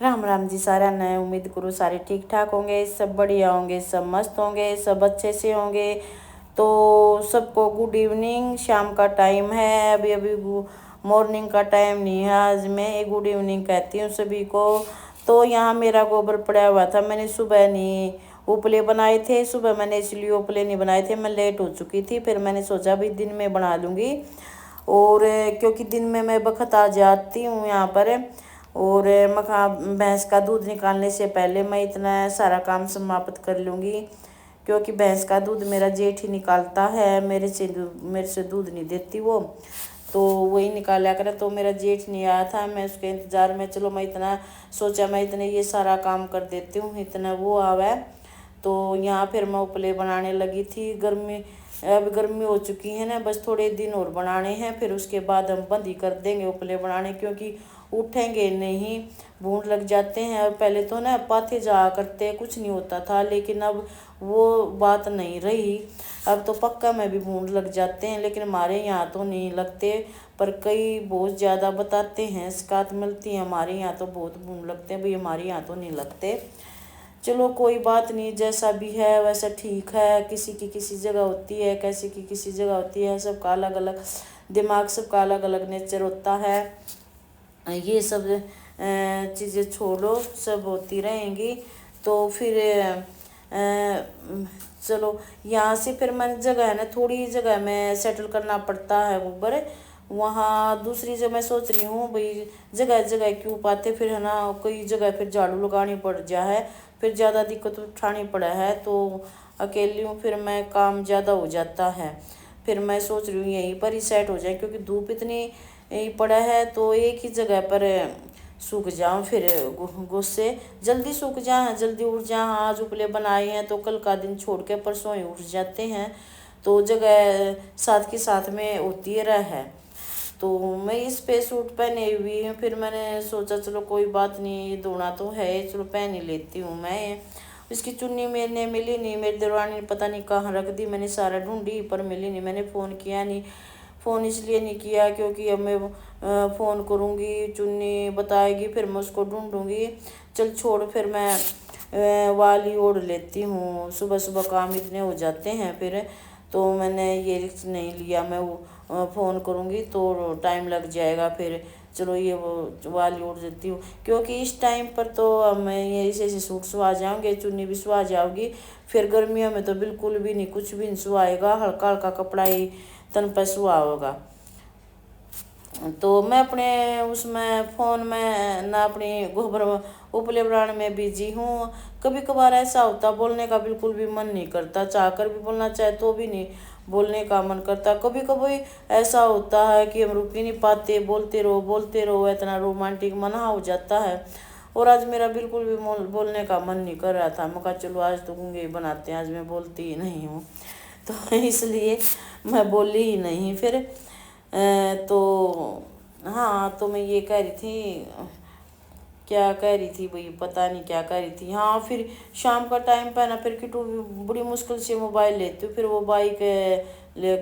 राम राम जी सारा। मैं उम्मीद करूँ सारे ठीक ठाक होंगे, सब बढ़िया होंगे, सब मस्त होंगे, सब अच्छे से होंगे। तो सबको गुड इवनिंग। शाम का टाइम है, अभी अभी मॉर्निंग का टाइम नहीं है। आज मैं एक गुड इवनिंग कहती हूँ सभी को। तो यहाँ मेरा गोबर पड़ा हुआ था, मैंने सुबह नहीं उपले बनाए थे। सुबह मैंने इसलिए उपले नहीं बनाए थे, मैं लेट हो चुकी थी। फिर मैंने सोचा भी दिन में बना लूँगी, और क्योंकि दिन में मैं बखत आ जाती हूँ यहाँ पर। और मखा भैंस का दूध निकालने से पहले मैं इतना सारा काम समाप्त कर लूँगी, क्योंकि भैंस का दूध मेरा जेठ ही निकालता है। मेरे से दूध नहीं देती वो, तो वही निकाला करे। तो मेरा जेठ नहीं आया था, मैं उसके इंतज़ार में, चलो मैं इतना सोचा मैं इतने ये सारा काम कर देती हूँ, इतना वो आवा। तो यहाँ फिर मैं उपले बनाने लगी थी। अब गर्मी हो चुकी है ना, बस थोड़े दिन और बनाने हैं, फिर उसके बाद हम बंद ही कर देंगे उपले बनाने, क्योंकि उठेंगे नहीं, भून लग जाते हैं। और पहले तो ना पाथे जा करते कुछ नहीं होता था, लेकिन अब वो बात नहीं रही। अब तो पक्का में भी भून लग जाते हैं, लेकिन हमारे यहाँ तो नहीं लगते। पर कई बहुत ज़्यादा बताते हैं, शिकायत मिलती है हमारे यहाँ तो बहुत भून लगते हैं, भाई हमारे यहाँ तो नहीं लगते। चलो कोई बात नहीं, जैसा भी है वैसा ठीक है। किसी की किसी जगह होती है, किसी की किसी जगह होती है, सबका अलग अलग दिमाग, सबका अलग अलग नेचर होता है। ये सब चीज़ें छोड़ो, सब होती रहेंगी। तो फिर चलो यहाँ से फिर मैंने जगह है ना, थोड़ी जगह में सेटल करना पड़ता है ऊपर। वहाँ दूसरी जगह मैं सोच रही हूँ भाई, जगह जगह क्यों पाते फिर, है ना। कई जगह फिर झाड़ू लगानी पड़ जा है, फिर ज़्यादा दिक्कत उठानी पड़ा है। तो अकेली हूँ, फिर मैं काम ज़्यादा हो जाता है। फिर मैं सोच रही हूँ यहीं पर ही सेट हो जाए, क्योंकि धूप इतनी ही पड़ा है, तो एक ही जगह पर सूख जाऊँ। फिर गुस्से जल्दी सूख जाए, जल्दी उठ जाए। आज उपले बनाए हैं तो कल का दिन छोड़ के परसों ही उठ जाते हैं, तो जगह साथ के साथ में होती है। तो मैं इस पे सूट पहने हुई हूँ, फिर मैंने सोचा चलो कोई बात नहीं, धोना तो है, चलो पहन ही लेती हूँ मैं। इसकी चुन्नी मैंने मिली नहीं, मेरी दरवानी ने पता नहीं कहाँ रख दी, मैंने सारा ढूंढी पर मिली नहीं। मैंने फ़ोन किया नहीं, फ़ोन इसलिए नहीं किया क्योंकि अब मैं फ़ोन करूँगी, चुन्नी बताएगी, फिर मैं उसको ढूंढूँगी। चल छोड़, फिर मैं वाली ओढ़ लेती हूँ। सुबह सुबह काम इतने हो जाते हैं फिर, तो मैंने ये रिस्क नहीं लिया। मैं वो फ़ोन करूँगी तो टाइम लग जाएगा फिर। चलो ये वो वाली ओढ़ देती हूँ, क्योंकि इस टाइम पर तो अब मैं ये ऐसे सूट सुहा जाऊँगे, चुन्नी भी सुहा जाओगी। फिर गर्मियों में तो बिल्कुल भी नहीं, कुछ भी नहीं सुहाएगा, हल्का हल्का कपड़ा ही तन पर सुहा होगा। तो मैं अपने उसमें फ़ोन में ना अपनी गोबर उपले बनाने में बिजी हूँ। कभी कभार ऐसा होता बोलने का बिल्कुल भी मन नहीं करता, चाह कर भी बोलना चाहे तो भी नहीं बोलने का मन करता। कभी कभी ऐसा होता है कि हम रुक ही नहीं पाते, बोलते रहो, इतना रोमांटिक मना हो जाता है। और आज मेरा बिल्कुल भी बोलने का मन नहीं कर रहा था। मैं कहा चलो आज तो गूंगे ही बनाते हैं, आज मैं बोलती ही नहीं हूँ। तो इसलिए मैं बोली ही नहीं फिर। तो हाँ, तो मैं ये कह रही थी, क्या कह रही थी भाई, पता नहीं क्या कह रही थी। हाँ, फिर शाम का टाइम पे ना, फिर किटू बड़ी मुश्किल से मोबाइल लेती हूँ, फिर वो बाइक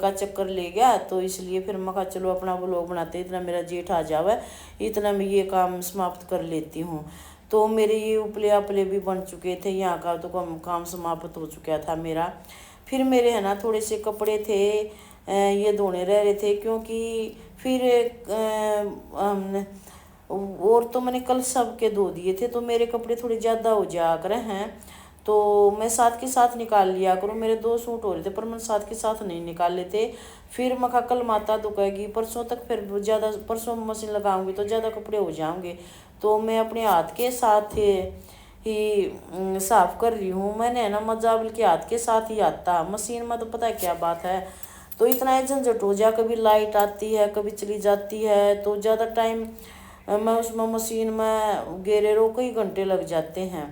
का चक्कर ले गया। तो इसलिए फिर मैं कहा चलो अपना व्लॉग बनाते, इतना मेरा जेठ आ जावे, इतना मैं ये काम समाप्त कर लेती हूँ। तो मेरे ये उपले अपले भी बन चुके थे, यहाँ का तो काम समाप्त हो चुका था मेरा। फिर मेरे है ना थोड़े से कपड़े थे, ये धोने रह रहे थे, क्योंकि फिर हमने और तो मैंने कल सब के धो दिए थे, तो मेरे कपड़े थोड़े ज़्यादा हो जा कर हैं, तो मैं साथ के साथ निकाल लिया करूँ। मेरे 2 सूट हो रहे थे पर मैं साथ के साथ नहीं निकाल लेते। फिर मैं कल माता दुखेगी, परसों तक फिर ज़्यादा, परसों मशीन लगाऊंगी तो ज़्यादा कपड़े हो जाएंगे। तो मैं अपने हाथ के साथ ही साफ कर रही हूँ। मैंने ना मजाबिल के हाथ के साथ ही आता, मशीन में तो पता है क्या बात है। तो इतना झंझट हो जा, कभी लाइट आती है कभी चली जाती है, तो ज़्यादा टाइम मैं उसमें मशीन में गेरे रहो, कई घंटे लग जाते हैं।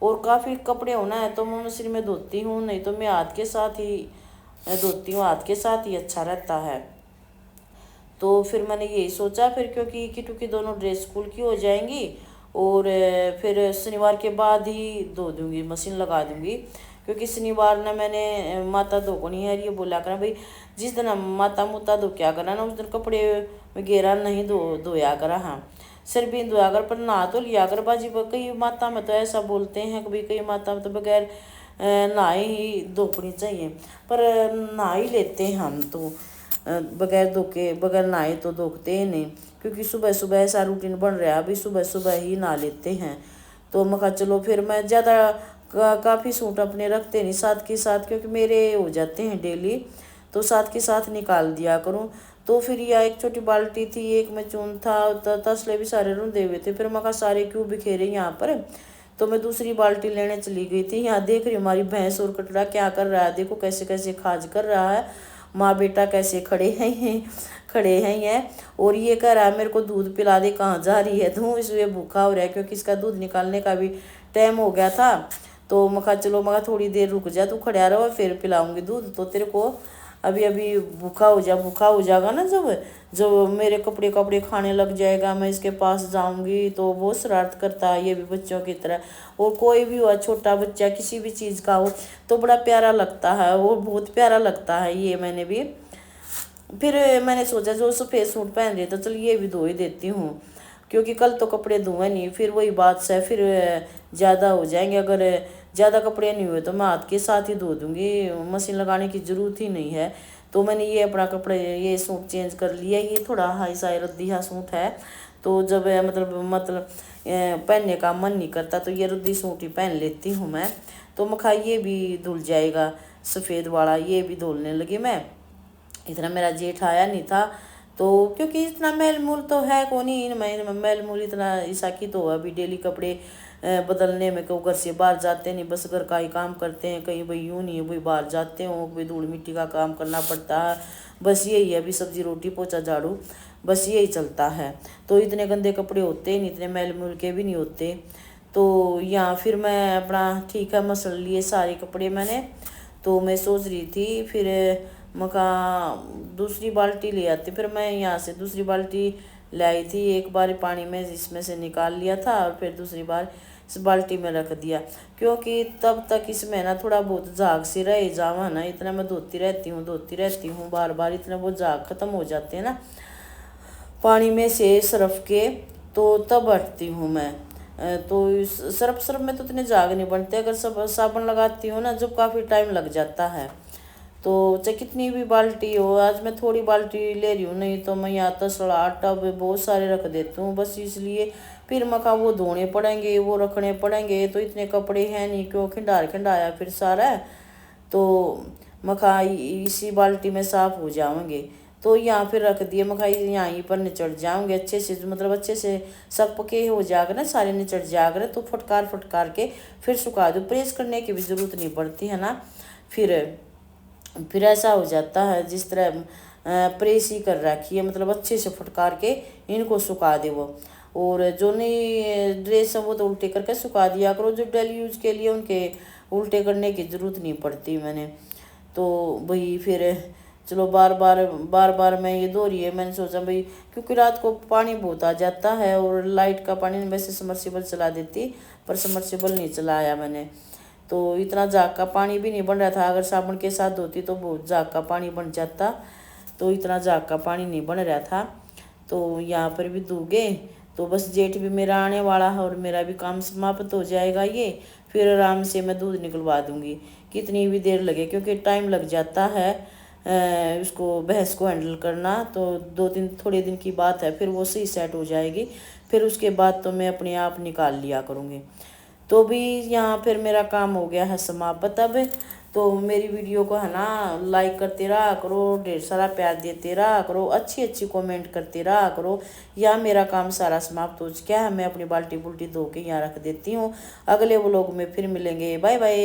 और काफ़ी कपड़े होना है तो मैं मशीन में धोती हूँ, नहीं तो मैं हाथ के साथ ही धोती हूँ, हाथ के साथ ही अच्छा रहता है। तो फिर मैंने यही सोचा, फिर क्योंकि किटू की दोनों ड्रेस स्कूल की हो जाएंगी, और फिर शनिवार के बाद ही धो दूँगी, मशीन लगा दूँगी। क्योंकि शनिवार ने मैंने माता धो को नहीं है, ये बोला करना भाई जिस दिन हम माता मुता धो क्या करना ना, उस दिन कपड़े वगैरह नहीं धोया करा। हाँ, सिर भी धोया कर, पर नहा तो लिया कर बाजी। कई माता में तो ऐसा बोलते हैं कि भाई कई माता में तो बगैर नहाए ही धोपनी चाहिए, पर नहा ही लेते हैं हम तो। बगैर धोके बगैर नहाए तो धोते ही नहीं, क्योंकि सुबह सुबह ऐसा रूटीन बन रहा है अभी, सुबह सुबह ही नहा लेते हैं। तो मैं कहा चलो फिर मैं ज़्यादा काफ़ी सूट अपने रखते नहीं साथ के साथ, क्योंकि मेरे हो जाते हैं डेली, तो साथ के साथ निकाल दिया करूँ। तो फिर यह एक छोटी बाल्टी थी, एक में चून था, तसले भी सारे रुंधे हुए थे। फिर मैं कहा सारे क्यों बिखेरे यहाँ पर, तो मैं दूसरी बाल्टी लेने चली गई थी। यहाँ देख रही हमारी भैंस और कटरा क्या कर रहा है, देखो कैसे कैसे खाज कर रहा है। माँ बेटा कैसे खड़े हैं खड़े हैं ये, और ये कह रहा है मेरे को दूध पिला दे, कहाँ जा रही है तू, इसलिए भूखा हो रहा है, क्योंकि इसका दूध निकालने का भी टाइम हो गया था। तो मैं कहा चलो, मैं थोड़ी देर रुक जा, तू खड़ा रहो फिर पिलाऊंगी दूध, तो तेरे को अभी अभी भूखा हो जाएगा ना, जब जब मेरे कपड़े कपड़े खाने लग जाएगा, मैं इसके पास जाऊंगी तो बहुत शरारत करता है ये भी बच्चों की तरह। और कोई भी हो, छोटा बच्चा किसी भी चीज़ का हो तो बड़ा प्यारा लगता है, वो बहुत प्यारा लगता है ये। मैंने भी फिर मैंने सोचा जो सफ़ेद सूट पहन रही तो चल ये भी धो ही देती हूँ, क्योंकि कल तो कपड़े धोए नहीं, फिर वही बात से फिर ज़्यादा हो जाएंगे। अगर ज़्यादा कपड़े नहीं हुए तो मैं हाथ के साथ ही धो दूँगी, मशीन लगाने की ज़रूरत ही नहीं है। तो मैंने ये अपना कपड़े ये सूट चेंज कर लिया। ये थोड़ा हाई साई रद्दिया सूट है, तो जब मतलब पहनने का मन नहीं करता तो ये रद्दी सूट ही पहन लेती हूँ मैं। तो मैं ये भी धुल जाएगा, सफ़ेद वाला ये भी धुलने लगी मैं। इतना मेरा जेठ आया नहीं था, तो क्योंकि इतना मैल मूल तो है कौन ही मैं मैल मूल इतना ईसा की तो अभी डेली कपड़े बदलने में क्यों घर से बाहर जाते नहीं, बस घर का ही काम करते हैं। कहीं भाई यूँ नहीं है भाई बाहर जाते हो, भाई धूल मिट्टी का काम करना पड़ता है, बस यही है। अभी सब्जी रोटी पोछा झाड़ू बस यही चलता है। तो इतने गंदे कपड़े होते ही नहीं, इतने मैल मूल के भी नहीं होते। तो यहाँ फिर मैं अपना ठीक है मसल लिए सारे कपड़े मैंने। तो मैं सोच रही थी फिर मका दूसरी बाल्टी ले आती, फिर मैं यहाँ से दूसरी बाल्टी लाई थी। एक बार पानी में इसमें से निकाल लिया था और फिर दूसरी बार इस बाल्टी में रख दिया, क्योंकि तब तक इसमें ना थोड़ा बहुत झाग से रह जावा ना। इतना मैं धोती रहती हूँ बार बार, इतना बहुत झाग खत्म हो जाते हैं ना पानी में से सरफ के, तो तब हटती हूँ मैं। तो सरफ में तो इतने झाग नहीं बनते, अगर सब साबुन लगाती हूँ ना जब काफ़ी टाइम लग जाता है। तो चाहे कितनी भी बाल्टी हो, आज मैं थोड़ी बाल्टी ले रही हूँ, नहीं तो मैं यहाँ तसला आटा बहुत सारे रख देती हूँ, बस इसलिए फिर मका वो धोने पड़ेंगे वो रखने पड़ेंगे। तो इतने कपड़े हैं नहीं, क्यों खिंडाया फिर सारा है, तो मखा इसी बाल्टी में साफ हो जाएंगे। तो यहाँ फिर रख दिए, मखा यहाँ पर निचड़ जाऊंगे अच्छे से, मतलब अच्छे से सब पके हो जाकर ना सारे निचड़ जाकर, तो फटकार के फिर सुखा दो। प्रेस करने की भी ज़रूरत नहीं पड़ती है ना, फिर ऐसा हो जाता है जिस तरह प्रेस ही कर रखी है, मतलब अच्छे से फटकार के इनको सुखा दे वो। और जो नई ड्रेस है वो तो उल्टे करके सुखा दिया करो, जो डेली यूज के लिए उनके उल्टे करने की ज़रूरत नहीं पड़ती मैंने। तो वही फिर चलो बार बार मैं ये धो रही है। मैंने सोचा भाई क्योंकि रात को पानी बहुत आ जाता है, और लाइट का पानी वैसे समर्सिबल चला देती, पर समर्सिबल नहीं चलाया मैंने, तो इतना झाग का पानी भी नहीं बन रहा था। अगर साबुन के साथ धोती तो बहुत झाग का पानी बन जाता, तो इतना झाग का पानी नहीं बन रहा था। तो यहाँ पर भी धोगे तो बस जेठ भी मेरा आने वाला है और मेरा भी काम समाप्त हो जाएगा ये, फिर आराम से मैं दूध निकलवा दूँगी, कितनी भी देर लगे, क्योंकि टाइम लग जाता है उसको भैंस को हैंडल करना। तो 2 दिन थोड़े दिन की बात है, फिर वो सही सेट हो जाएगी, फिर उसके बाद तो मैं अपने आप निकाल लिया करूँगी। तो भी यहाँ फिर मेरा काम हो गया है समाप्त अब। तो मेरी वीडियो को है ना लाइक करते रहा करो, ढेर सारा प्यार देते रहा करो, अच्छी कमेंट करते रहा करो। या मेरा काम सारा समाप्त हो चुका है, मैं अपनी बाल्टी बुल्टी धो के यहाँ रख देती हूँ। अगले व्लॉग में फिर मिलेंगे, बाय बाय।